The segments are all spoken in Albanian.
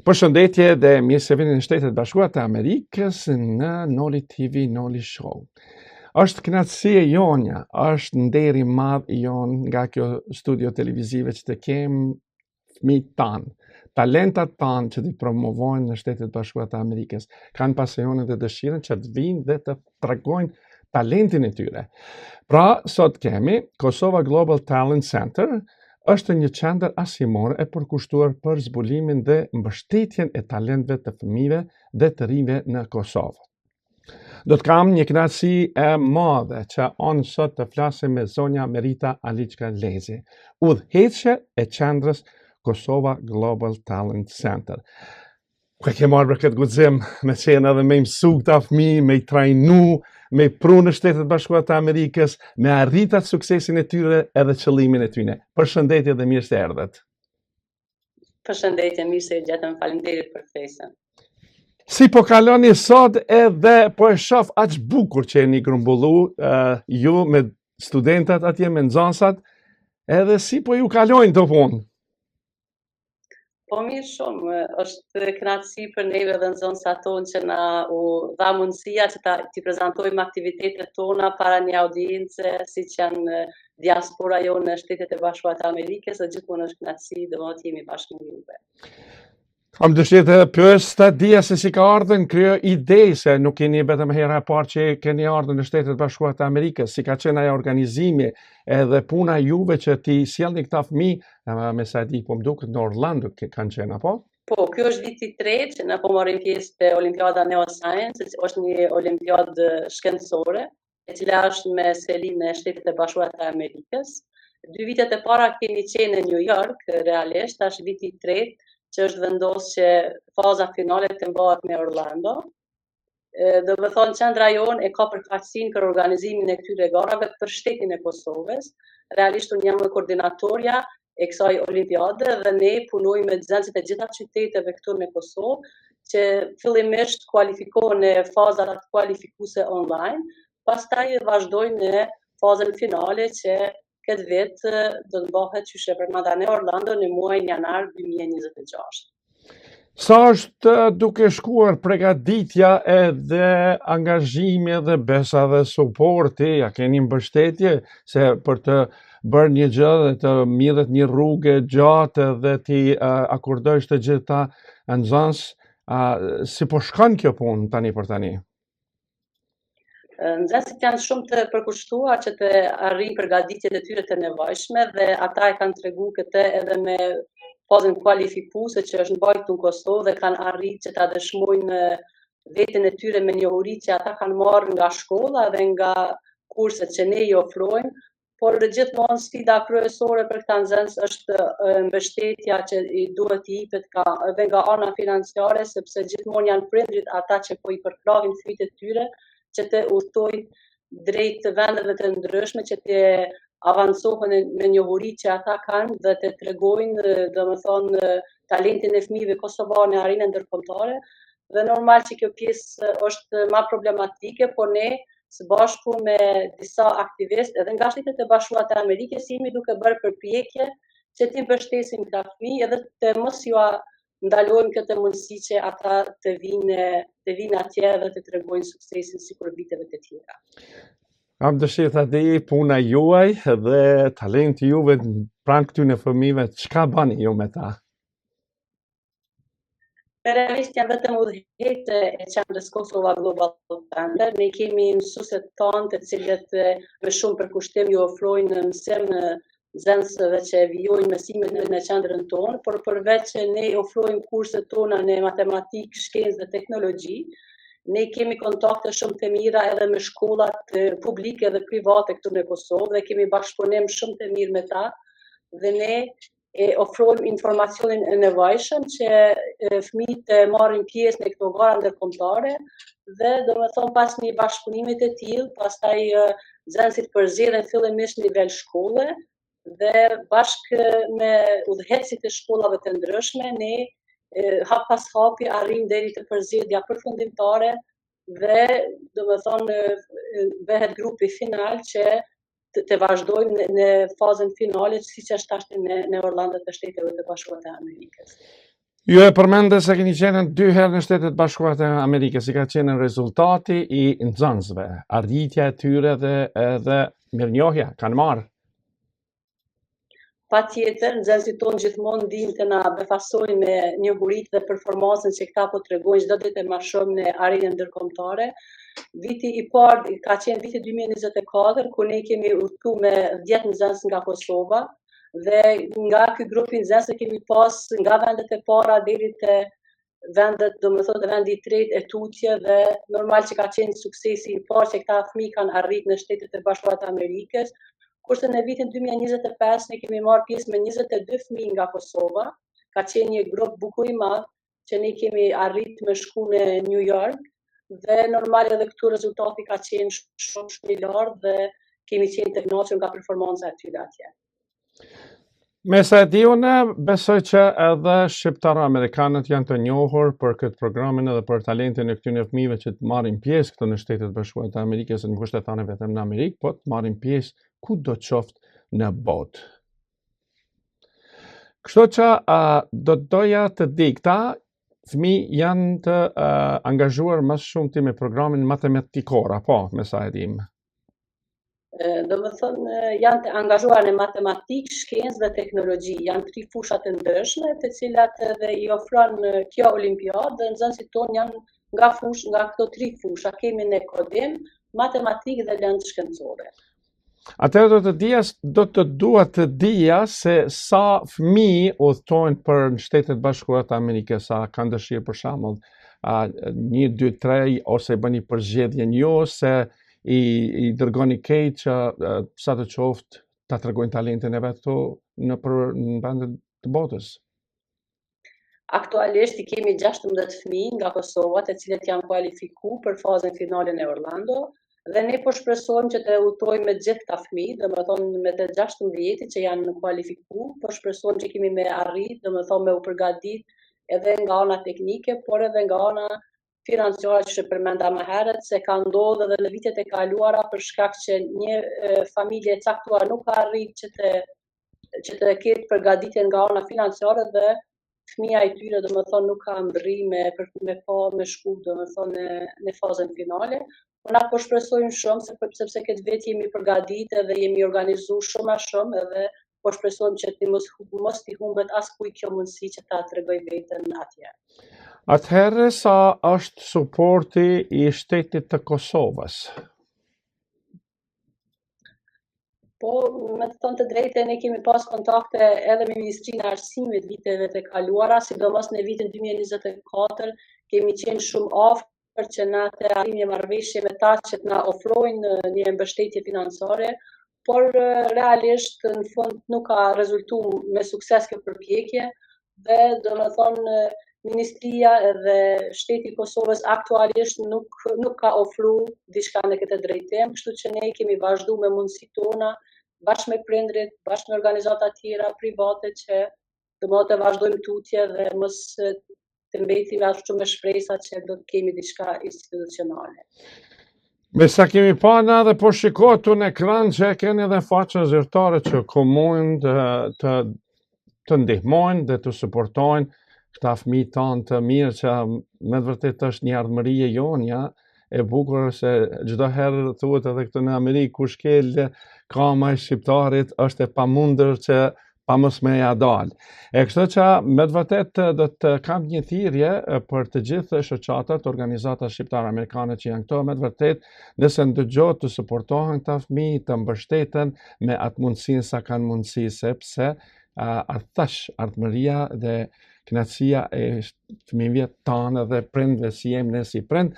Përshëndetje dhe mirë se vini në Shtetet Bashkuara të Amerikës në Noli TV Noli Show. Është kënaqësi e jonja, është nder i madh i jon nga kjo studio televizive që të kem fëmijët tanë, talentat tanë që të promovojnë në Shtetet Bashkuara të Amerikës. Kanë pasionin dhe dëshirën që të vinë dhe të tregojnë talentin e tyre. Pra, sot kemi Kosova Global Talent Center, është një qendër arsimore e përkushtuar për zbulimin dhe mbështetjen e talentëve të fëmijëve dhe të rinjve në Kosovë. Do të kam një kënaqësi e madhe që unë sot të flasim me zonja Merita Aliçka Lezi, udhëheqëse e qendrës Kosova Global Talent Center. Ku ke marrë për këtë guxim me qenë edhe me mësu këta fëmijë, me i trajnu, me pru në Shtetet Bashkuara të Amerikës, me arritat suksesin e tyre edhe qëllimin e tyre. Përshëndetje dhe mirë se erdhët. Përshëndetje, mirë se gjetëm, faleminderit për ftesën. Si po kaloni sot edhe po e shoh aq bukur që jeni grumbullu ju me studentat atje, me nxënësat, edhe si po ju kalojnë të punë? Po mirë shumë, është kënaqësi për neve dhe nxënësat tonë që na u dha mundësia që t'i prezantojmë aktivitetet tona para një audiencë siç janë diaspora jonë në Shtetet e Bashkuara të Amerikës, dhe gjithmonë është kënaqësi dhe të jemi bashkë me juve. Kam dëshirë të pyes të dija se si ka ardhur kjo ide, se nuk keni vetëm hera e parë që keni ardhur në Shtetet Bashkuara të Amerikës, si ka qenë ajo organizimi edhe puna juve që ti sjellni këta fëmijë, me sa di po më duket në Orlando kanë qenë apo? Po, kjo është viti i tretë që ne po marrim pjesë te Olimpiada Neoscience, është një olimpiadë shkencore, e cila është me selinë e Shtetet e Bashkuara të Amerikës. 2 vitet e para kemi qenë në New York, realisht, është viti i tretë që është vendosur që faza finale të mbahet në Orlando. Do të thonë qendra jonë e ka përfaqësinë për organizimin e këtyre garave për shtetin e Kosovës. Realisht unë jam koordinatorja e kësaj olimpiade dhe ne punojmë me nxënësit e gjitha qyteteve këtu në Kosovë që fillimisht kualifikohen në fazat kualifikuese online, pastaj vazhdojnë në fazën finale që këtë vit do të bëhet qyshe përmanda në Orlando në muajin janar 2026. Sa është duke shkuar përgatitja edhe angazhimi dhe besa dhe suporti, ja keni mbështetje se për të bërë një gjë dhe të mirët një rrugë gjatë dhe ti akordojsh të gjitha nxënës, si po shkon kjo punë tani për tani? Nxënësit janë shumë të përkushtuar që të arrijnë përgatitjet e tyre të nevojshme dhe ata e kanë treguar këtë edhe me fazën kualifikuese që është mbajtur në Kosovë dhe kanë arritur që ta dëshmojnë veten e tyre me njohuri që ata kanë marrë nga shkolla dhe nga kurset që ne i ofrojmë, por gjithmonë sfida kryesore për këta nxënës është mbështetja që i duhet i jepet edhe nga ana financiare, sepse gjithmonë janë prindrit ata që po i përkrahin fëmijët e tyre që të udhtojnë drejt vendeve të ndryshme, që të avancohen me njohuri që ata kanë dhe të tregojnë, domethënë, talentin e fëmijëve kosovarë në arenën ndërkombëtare, dhe normal që kjo pjesë është më problematike, por ne së bashku me disa aktivistë edhe nga Shtetet e Bashkuara të Amerikës jemi duke bërë përpjekje që të mbështesim këta fëmijë edhe të mos ju ndalojmë këtë mundësi që ata të vinë atje dhe të tregojnë suksesin sikur viteve të tjera. Kam dëshirë të di puna juaj dhe talenti juve pranë këtyre fëmijëve, çka bani ju me ta? Realisht janë vetëm udhëheqëse e qendrës Kosova Global Center. Ne kemi mësueset tanë të cilët me shumë përkushtim ju ofrojnë mësim nxënësve që vijojnë mësimet në qendrën tonë, por përveç që ne ofrojmë kurset tona në matematikë, shkencë dhe teknologji, ne kemi kontakte shumë të mira edhe me shkollat publike dhe private këtu në Kosovë dhe kemi bashkëpunim shumë të mirë me ta dhe ne ofrojmë informacionin e nevojshëm që fëmijët të marrin pjesë në këto gara ndërkombëtare dhe domethënë pas një bashkëpunimi të tillë, pastaj nxënësit përzjedhen fillimisht në nivel shkolle dhe bashkë me udhëheqësit e shkollave të ndryshme ne hap pas hapi arrijmë deri te përzgjedhja përfundimtare dhe domethënë bëhet grupi final që të vazhdojmë në fazën finale siç është tash në Orlando të Shteteve të Bashkuara të Amerikës. Ju e përmendë se keni qenë 2 herë në Shtetet Bashkuara të Amerikës, si ka qenë rezultati i nxënësve, arritja e tyre dhe edhe mirënjohja, kanë marrë? Patjetër, nxënësit tonë gjithmonë dinë të na befasojnë me njohuritë dhe performancën që këta po tregojnë çdo ditë më shumë në arenën ndërkombëtare. Viti i parë ka qenë viti 2024, ku ne kemi udhëtuar me 10 nxënës nga Kosova dhe nga ky grup i nxënësve kemi pas nga vendet e para deri te vendet, domethënë vendi i tretë e Tutje, dhe normal që ka qenë suksesi i parë që këta fëmijë kanë arritur në Shtetet e Bashkuara të Amerikës. Kurse në vitin 2025 ne kemi marrë pjesë me 22 fëmijë nga Kosova. Ka qenë një grup bukur i madh që ne kemi arritur me shku në New York, dhe normal edhe këtu rezultati ka qenë shumë i lartë dhe kemi qenë të kënaqur nga performanca e tyre atje. Me sa e di unë, besoj që edhe shqiptar-amerikanët janë të njohur për këtë programin edhe për talentin e këtyre fëmijëve që të marrin pjesë këtu në Shtetet Bashkuara të Amerikës, në kushtet thanë vetëm në Amerikë, po të marrin pjesë kudo qoftë në botë. Kështu që do të doja të di, këta fëmijë janë të angazhuar më shumë ti me programin matematikor, apo me sa e dim? Domethënë janë të angazhuar në matematikë, shkencë dhe teknologji. Janë 3 fusha të ndryshme, të cilat edhe i ofron kjo olimpiadë, dhe nxënësit tonë janë nga këto 3 fusha. Kemi në kodim, matematikë dhe lëndë shkencore. Atëherë do të dua të dija se sa fëmijë udhtojnë për në Shtetet Bashkuara të Amerikës, sa kanë dëshirë për shembull 1, 2, 3 ose bën një përzgjedhje jo se i dërgoni kejt që sa të qoftë ta tregojnë talentin e vet këtu në vendet të botës. Aktualisht i kemi 16 fëmijë nga Kosova, të cilët janë kualifikuar për fazën finale në Orlando, dhe ne po shpresojmë që të udhtojmë me gjithë këta fëmijë, domethënë me të 16 që janë kualifikuar, po shpresojmë që kemi me arrit, domethënë me u përgatit edhe nga ana teknike, por edhe nga ana financiare, që përmenda më herët, se ka ndodhur edhe në vitet e kaluara për shkak që një familje e caktuar nuk ka arritur që të ketë përgatitje nga ana financiare, dhe fëmia e tyre domethënë nuk ka mbërri me shku domethënë në fazën finale. Po na po shpresojmë shumë sepse këtë vit jemi përgatitur dhe jemi organizuar shumë a shumë, edhe po shpresojmë që të mos t'i humbet askuj kjo mundësi që ta tregoj veten atje. Atëherë sa është suporti i shtetit të Kosovës? Po, me të thënë të drejtën, ne kemi pas kontakte edhe me Ministrinë e Arsimit viteve të kaluara, sidomos në vitin 2024 kemi qenë shumë afër që na të arrijmë një marrëveshje me ta që të na ofrojnë një mbështetje financiare, por realisht në fund nuk ka rezultuar me sukses kjo përpjekje, dhe domethënë Ministria edhe shteti i Kosovës aktualisht nuk ka ofruar diçka në këtë drejtim, kështu që ne kemi vazhduar me mundësitë tona bashkë me prindrit, bashkë me organizata tjera private që të vazhdojmë tutje dhe mos të mbetim ashtu me shpresa që do të kemi diçka institucionale. Me sa kemi pa na dhe po shikohet tu në ekran që keni edhe faqe zyrtare që komunë të ndihmojnë dhe të suportojnë këta fëmijë tanë të mirë, që me të vërtet është një ardhmëri e jonja e bukur, se çdo herë thuhet edhe këtu në Amerikë ku shkel kama e shqiptarit është e pamundër që pa mos me ja dalë. E kështu që me të vërtet do të kam një thirrje për të gjithë shoqatat, organizata shqiptare amerikane që janë këto, me të vërtet nëse ndëgjohet të suportohen këta fëmijë, të mbështeten me atë mundësinë sa kanë mundësi, sepse ardhmëria dhe kënaqësia e fëmijëve tanë dhe prindve si jemi ne si prind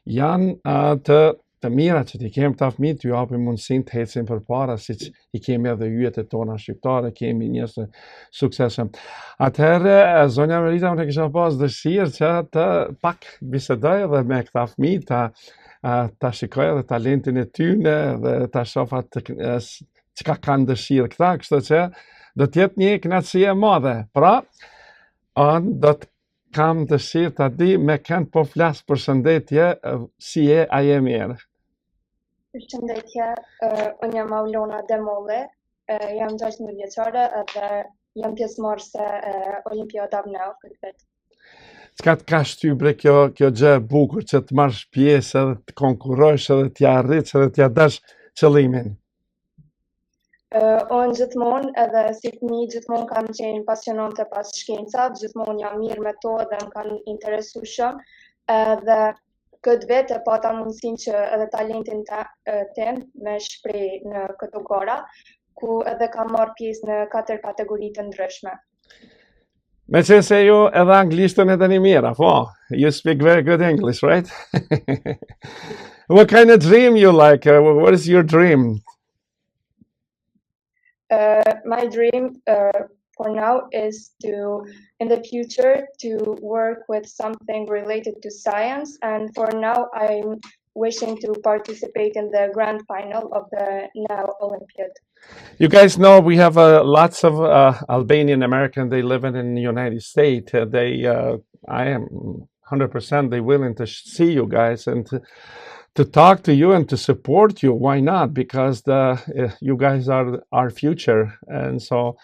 janë të mira që t'i kemi ta fëmijë, t'ju japim mundësinë të ecin përpara, siç i kemi edhe yjet e tona shqiptare, kemi njerëz të suksesshëm. Atëherë zonja Merita, unë kisha pas dëshirë që të pak bisedoj edhe me këta fëmijë, ta shikoj edhe talentin e tyre dhe ta shoh çka kanë dëshirë këta, kështu që do të jetë një kënaqësi e madhe. Pra, unë do të kam dëshirë ta di me kënd po flas. Përshëndetje, si je, a je mirë? Përshëndetje, unë jam Aulona Demolle, jam 16 vjeçare edhe jam pjesëmarrëse Olimpiada Vneu këtë vit. Çka të ka shtybre kjo gjë e bukur që të marrësh pjesë edhe të konkurrosh edhe t'ja arritsh edhe t'ja dash qëllimin? Unë gjithmonë edhe si fëmijë gjithmonë kam qenë pasionante pas shkencat, gjithmonë jam mirë me to dhe më kanë interesu shumë, edhe këtë vete pata mundësinë që edhe talentin tim me shpreh në këto gara, ku edhe kam marrë pjesë në 4 kategori të ndryshme. Me që se ju edhe anglishtën e tani mira, po, you speak very good English, right? What kind of dream you like? What is your dream? My dream for now is to, in the future, to work with something related to science, and for now I'm wishing to participate in the grand final of the now Olympiad. You guys know we have lots of Albanian American. They live in the United States. I am 100% they willing to see you guys and to talk to you and to support you. Why not? Because you guys are our future, and so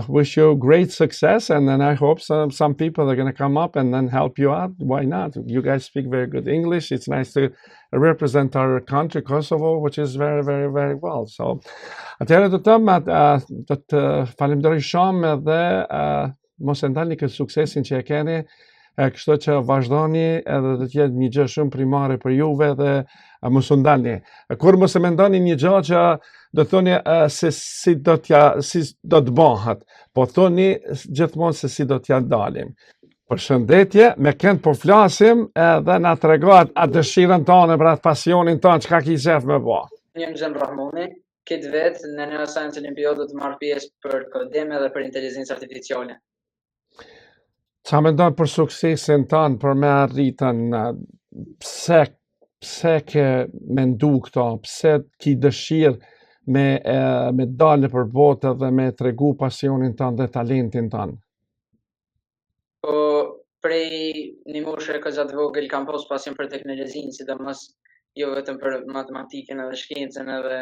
wish you great success. And then I hope some people are going to come up and then help you out. Why not? You guys speak very good English. It's nice to represent our country, Kosovo, which is very, very, very well. So, atëherë do të falenderoj shumë dhe mos e ndalni këtë suksesin që e keni. Kështu që vazhdoni edhe do të jetë një gjë shumë primare për juve dhe mos u ndalni. Kur mos e mendoni një gjë që do thoni se si do të bëhet, po thoni gjithmonë se si do t'ja dalim. Përshëndetje, me kënd po flasim edhe na tregohet atë dëshirën tonë për atë pasionin tonë, çka ki qef me bë. Jam Xhem Rahmoni, këtë vetë në Neuroscience Olympiad do të marr pjesë për kodim edhe për inteligencë artificiale. Qa mendon për suksesin tanë, për me arritën, pse ke mendu këto, pse ki dëshirë me dalë për botë dhe me tregu pasionin tanë dhe talentin tanë? Po, prej një moshe gjatë vogël kam pas pasion për teknologjinë, sidomos jo vetëm për matematikën edhe shkencën edhe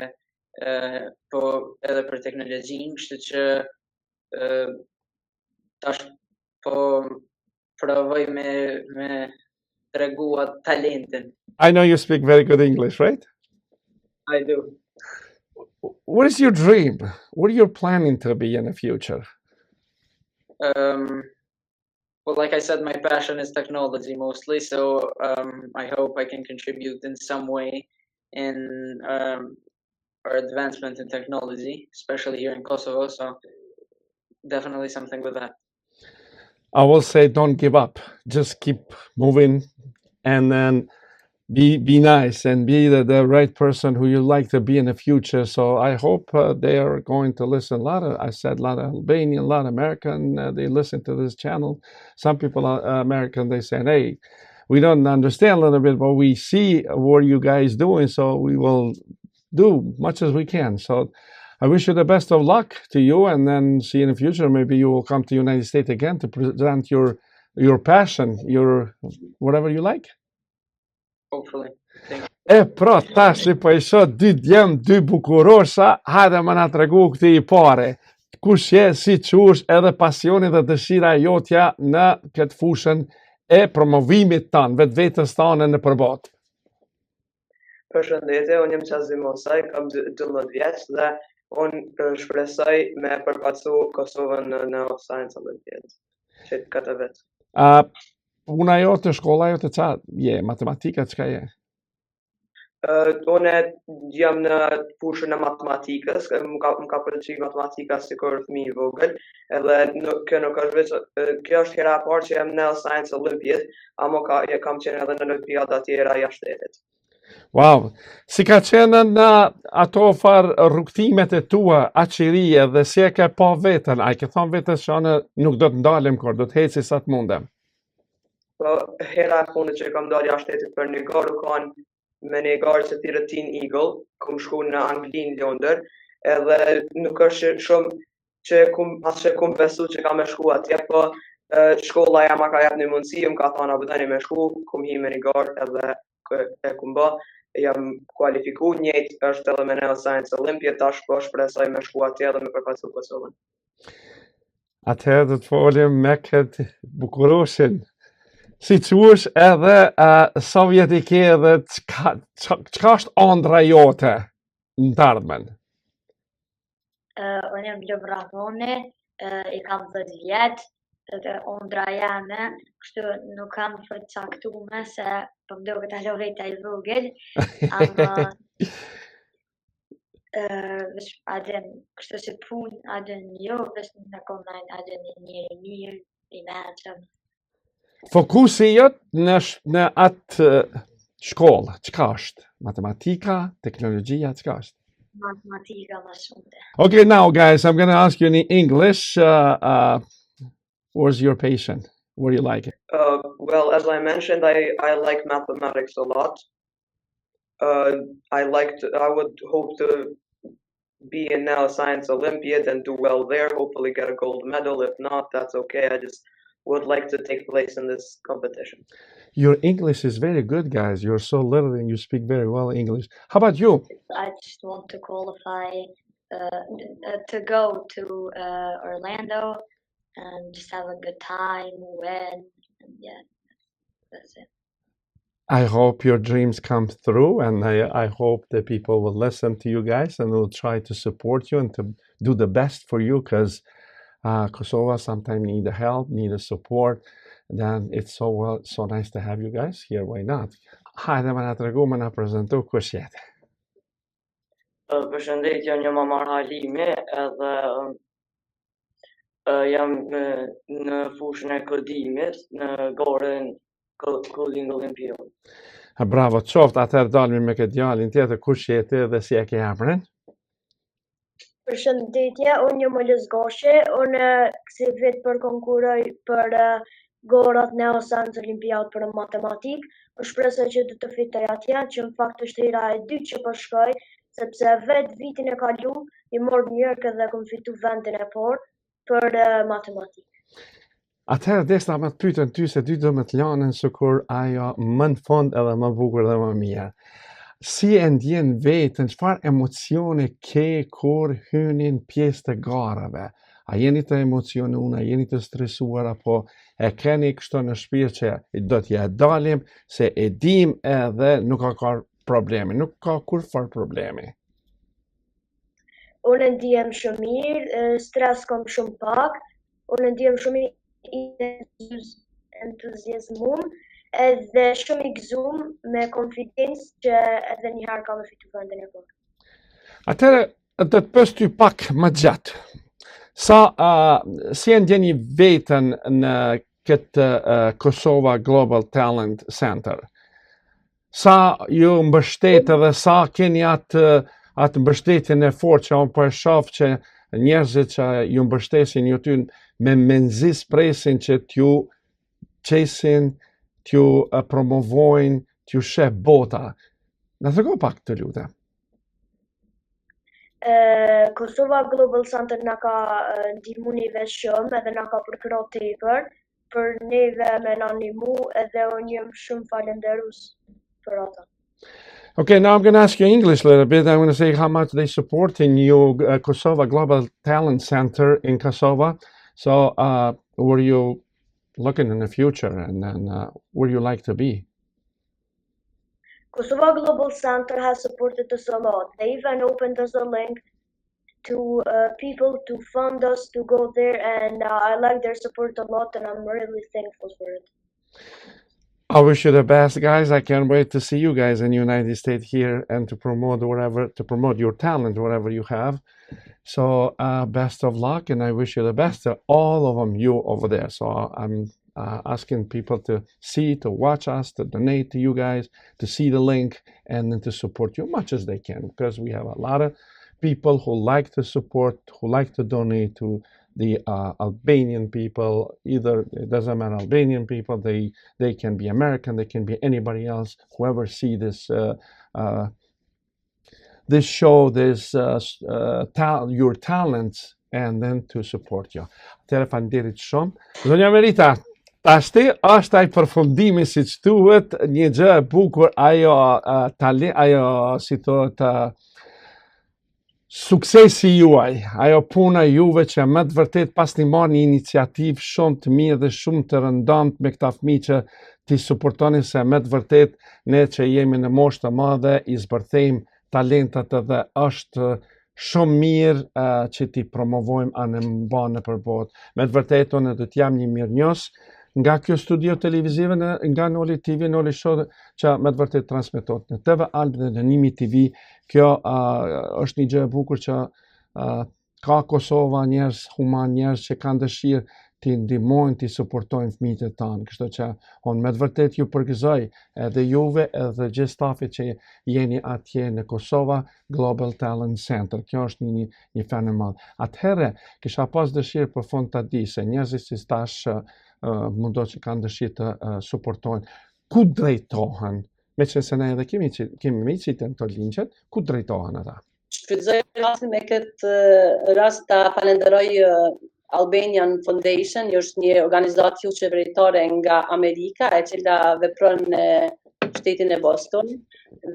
po edhe për teknologjinë, kështu që tash po provoj me tregu atë talentin. I know you speak very good English, right? I do. What is your dream? What are you planning to be in the future? Well, like I said, my passion is technology mostly, so I hope I can contribute in some way in our advancement in technology, especially here in Kosovo, so definitely something with that. I will say don't give up. Just keep moving and then be nice and be the right person who you like to be in the future. So I hope they are going to listen. I said a lot of Albanian, a lot of American, they listen to this channel. Some people are American, they say, hey, we don't understand a little bit, but we see what you guys doing, so we will do much as we can. So I wish you the best of luck to you, and then see you in the future. Maybe you will come to the United States again to present your passion, your whatever you like. Hopefully. Thank you. Pra, tash po i shoh dy djem, dy bukurosha, hajde më na tregu këtë i pare. Kush je, si qush, edhe pasioni dhe dëshira jotja në këtë fushën e promovimit tanë, vetës tanë në përbot. Përshëndetje, unë jam Qazim Osaj, kam 12 vjeç dhe unë shpresoj me përfaqësu Kosovën në Neuroscience Olympiad. Që këtë vetë. Puna jote, shkolla jote, qa je? Matematika, qka je? Unë jam në fushën e matematikës, më ka pëlqy matematika si kur fëmijë i vogël, edhe kjo nuk është veç, kjo është hera e parë që jam në Neuroscience Olympiad, ama kam qenë edhe në olimpiada tjera jashtë shtetit. Wow, si ka qenë në ato farë rrugtimet e tua, aqirije, dhe si e ke pa vetën, a i ke thonë vetës që anë nuk do të ndalim kur, do të heci sa të mundem? Po, hera e fundit që kam dalë jashtë shtetit për një garë, kanë me një garë që tire Teen Eagle, kum shku në Anglinë Londër, edhe nuk është shumë që kum besu që kam me shku atje, po shkolla ja ma ka jep një mundësi, më ka thonë a bëdani me shku, kum hi me një garë edhe e kum ba, jam kualifiku, njëjtë është edhe me Neuroscience Olympiad, tash po shpresoj me shku atje edhe me përfaqësu Kosovën. Atëherë do të folim me këtë bukuroshin. si qush edhe sovjetike dhe çka është ëndra jote në të ardhmen? Unë jam Lëvrahoni, I kam 10 vjet, dhe ëndra jame, kështu nuk kam përcaktuar se po më duket alo veta I vogël, ama veç adem kështu si punë, adem jo, veç në kombajn adem një mirë, I mençëm. Fokusi jot në atë shkollë, çka është? Matematika, teknologjia, çka është? Matematika më shumë. Okay, now guys, I'm going to ask you in English, where's your patient? What do you like it? Well, as I mentioned, I like mathematics a lot. I would hope to be in now Science Olympiad and do well there, hopefully get a gold medal. If not, that's okay. I just would like to take place in this competition. Your English is very good, guys. You're so little and you speak very well English. How about you? I just want to qualify to go to Orlando and just have a good time, win, and yeah, that's it. I hope your dreams come through, and I hope that people will listen to you guys and will try to support you and to do the best for you, because Kosovo sometimes need the help, need the support. Then it's so nice to have you guys here. Why not? Hajde më na tregu, më na prezantu kush jete. Përshëndetje, unë jam Amar Halimi edhe jam në fushën e kodimit në garën Coding Olympiad. Bravo, qoftë, atëherë dalmi me këtë djalin tjetër, kush jete dhe si e ke emrin? Përshëndetje, unë jam Olës Goshe, unë kësi vit përkonkuroj për gorat në Science Olympiad për matematik. Unë shpresoj që do të fitoj atje, që në fakt është hera e dytë që po shkoj, sepse vetë vitin e kalu I mor New York dhe kom fitu vendin e parë për matematik. Atëherë desha më të pyetën ty se ty do më të lanën sikur ajo më në fund edhe më bukur dhe më mirë. Si e ndjen vetën, çfarë emocione ke kur hynin pjesë të garave? A jeni të emocionuar, a jeni të stresuar, apo e keni kështu në shpirt që do t'ja dalim se e dim edhe nuk ka probleme, nuk ka kurfar probleme? Unë ndihem shumë mirë, stres kam shumë pak, unë ndihem shumë entuziazmum edhe shumë I gëzum me konfidencë që edhe njëherë kam fitu vendin e parë. Atëherë do të pyes ty pak më gjatë. Si e ndjeni vetën në këtë Kosova Global Talent Center? Sa ju mbështet edhe sa keni atë mbështetjen e fortë që unë po e shoh që njerëzit që ju mbështesin ju ty me nxis presin që t'ju qesin, t'ju promovojnë, t'ju sheh bota. Na trego pak të lutem. Kosova Global Center na ka ndihmu neve shumë edhe na ka përkrah tepër për neve me na ndihmu edhe unë jam shumë falenderues për ata. Okay, now I'm going to ask you English a little bit. I'm going to say how much they supporting you, Kosova Global Talent Center in Kosovo. So, where you looking in the future and where you like to be? Kosova Global Center has supported us a lot. They even opened us a link to people to fund us to go there, and I like their support a lot, and I'm really thankful for it. I wish you the best, guys. I can't wait to see you guys in the United States here and to promote your talent, whatever you have. So best of luck, and I wish you the best to all of them, you over there. So I'm asking people to watch us, to donate to you guys, to see the link, and then to support you as much as they can, because we have a lot of people who like to support, who like to donate to the Albanian people. Either it doesn't matter Albanian people, they can be American, they can be anybody else, whoever see this this show, this your talents, and then to support you. Atëherë faleminderit shumë. Zonja Merita, ashti është ai përfundimi, siç thuhet, një gjë e bukur, ajo si thotë Suksesi juaj, ajo puna juve që më të vërtet pas një marrë një iniciativë shumë të mirë dhe shumë të rëndamtë me këta fëmijë që t'i suportoni se më të vërtet ne që jemi në moshë të madhe i zbërthejmë talentat dhe është shumë mirë që t'i promovojmë anë mbanë në përbot. Me të vërtet unë do t'jam një mirënjohës nga kjo studio televizive nga Noli TV, Noli Show që me të vërtet transmetohet në TV Alb dhe në Nimi TV. Kjo është një gjë e bukur që ka Kosova njerëz human, njerëz që kanë dëshirë t'i ndihmojnë, t'i suportojnë fëmijët e tanë. Kështu që unë me të vërtet ju përgëzoj edhe juve edhe gjithë stafit që jeni atje në Kosova Global Talent Center. Kjo është një fen e madh. Atëherë kisha pas dëshirë për fund ta di se njerëzit si tash mundo që kanë dëshirë të suportojnë. Ku drejtohen? Me që se ne edhe kemi miqit në të linqet, ku drejtohen ata? Shfrytëzoj rastin me këtë rast ta falenderoj Albanian Foundation, është një organizatë jo qeveritare nga Amerika, e cila vepron në shtetin e Boston,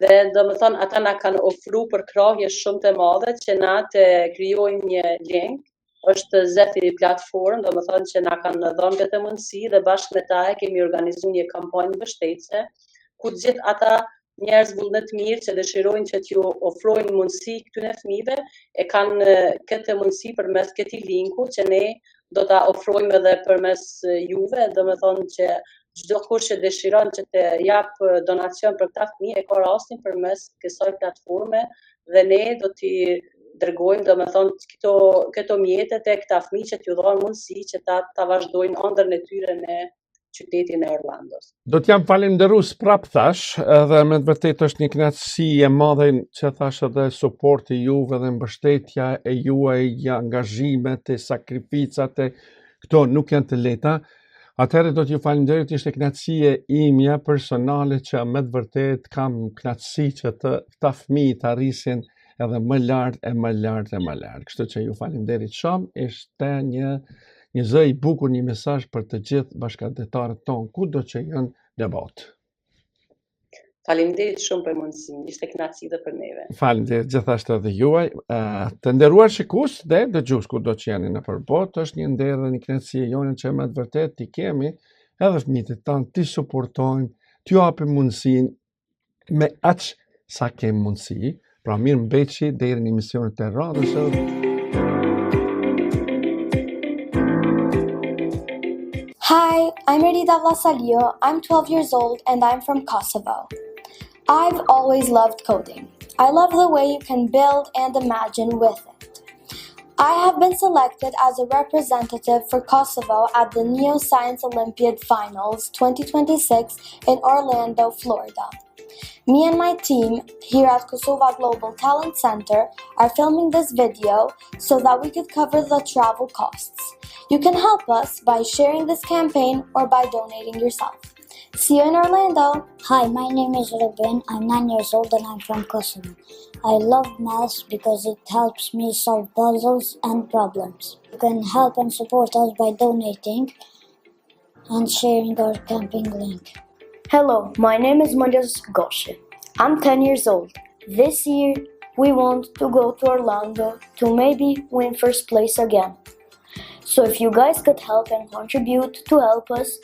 dhe domethënë ata na kanë ofru përkrahje shumë të madhe që na të krijojmë një link. Është Zephyr platform, domethënë që na kanë dhënë këtë mundësi dhe bashkë me ta kemi organizuar një kampanjë mbështetëse ku gjithë ata njerëz vullnet mirë që dëshirojnë që t'ju ofrojnë mundësi këtyre fëmijëve e kanë këtë mundësi përmes këtij linku që ne do ta ofrojmë edhe përmes juve, domethënë që çdo kush që dëshiron që të jap donacion për këta fëmijë e ka rastin përmes kësaj platforme dhe ne do t'i dërgojmë domethënë këto mjete tek këta fëmijë që t'ju dhanë mundësi që ta vazhdojnë ëndrrën e tyre në qytetin e Orlandos. Do t'jam falenderues prap thash, edhe me të vërtet është një kënaqësi e madhe që thash edhe suporti juve dhe mbështetja e juaj, angazhimet e sakrificat e këto nuk janë të lehta. Atëherë do t'ju falenderoj, ishte kënaqësi imja personale që me të vërtet kam kënaqësi që këta fëmijë të arrisin edhe më lart e më lart e më lart. Kështu që ju falenderit shumë, ishte një zë i bukur, një mesazh për të gjithë bashkëdhetarët tonë kudo që janë në botë. Faleminderit shumë për mundësinë, ishte kënaqësi edhe për neve. Faleminderit gjithashtu edhe juaj. Të nderuar shikues dhe dëgjues kudo që jeni në përbot, është një nder dhe një kënaqësi e jone që me të vërtet t'i kemi edhe fëmijët e tanë, t'i suportojmë, t'ju japim mundësinë me aq sa kemi mundësi. Pra mirë mbeqi deri në emisionet e radhës. Hi, I'm Merida Vlasalio. I'm 12 years old and I'm from Kosovo. I've always loved coding. I love the way you can build and imagine with it. I have been selected as a representative for Kosovo at the Neoscience Olympiad Finals 2026 in Orlando, Florida. Me and my team here at Kosova Global Talent Center are filming this video so that we could cover the travel costs. You can help us by sharing this campaign or by donating yourself. See you in Orlando! Hi, my name is Ruben. I'm 9 years old and I'm from Kosovo. I love math because it helps me solve puzzles and problems. You can help and support us by donating and sharing our campaign link. Hello, my name is Marius Goshe. I'm 10 years old. This year, we want to go to Orlando to maybe win first place again. So if you guys could help and contribute to help us,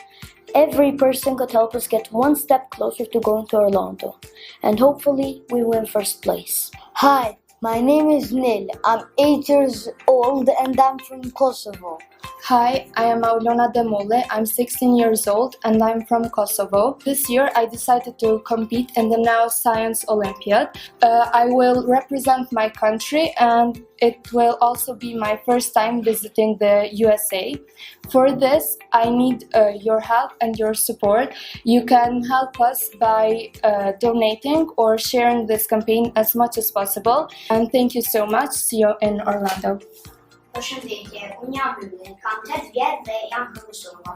every person could help us get one step closer to going to Orlando. And hopefully, we win first place. Hi, my name is Nil. I'm 8 years old and I'm from Kosovo. Hi, I am Aulona Demole. I'm 16 years old and I'm from Kosovo. This year I decided to compete in the Neoscience Olympiad. I will represent my country and it will also be my first time visiting the USA. For this, I need your help and your support. You can help us by donating or sharing this campaign as much as possible. And thank you so much. See you in Orlando. Përshëndetje, unë jam Ylli, kam 8 vjet dhe jam në Kosovë.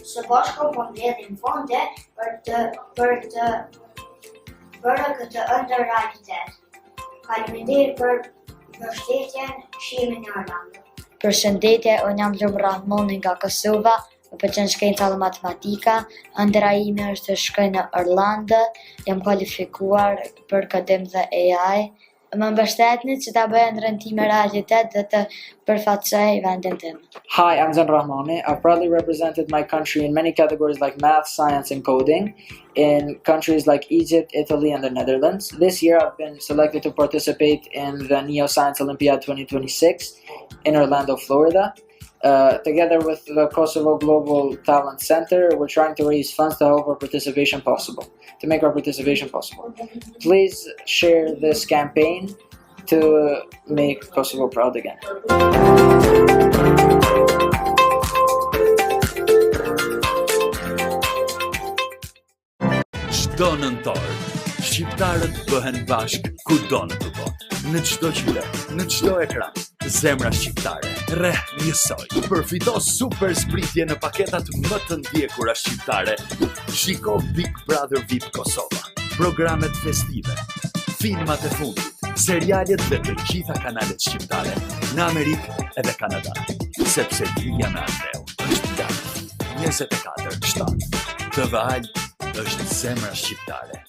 Së bashku po mbledhim fonde për të bërë këtë ëndër realitet. Faleminderit për mbështetjen, shimin në Orlando. Përshëndetje, unë jam Lumran Moni nga Kosova, më pëlqen shkenca dhe matematika. Ëndra ime është të shkoj në Orlando, jam kualifikuar për Akademinë dhe AI. më mbështetni që ta bëj ndërtime realitet dhe të përfaqësoj vendin tim. Hi, I'm Zan Rahmani. I've proudly represented my country in many categories like math, science, and coding in countries like Egypt, Italy, and the Netherlands. This year, I've been selected to participate in the Neo Science Olympiad 2026 in Orlando, Florida. Together with the Kosovo Global Talent Center, we're trying to raise funds to make our participation possible. Please share this campaign to make Kosovo proud again. Çdo nëntor, shqiptarët bëhen bashk kudo në botë. Në çdo qytet, në çdo ekran, zemra shqiptare rreh njësoj. Përfito super zbritje në paketat më të ndjekura shqiptare. Shiko Big Brother VIP Kosova, programet festive, filmat e fundit, serialet dhe të gjitha kanalet shqiptare në Amerikë edhe Kanada. Sepse Lilja me Andreu është gati. 24/7. TV Al është zemra shqiptare.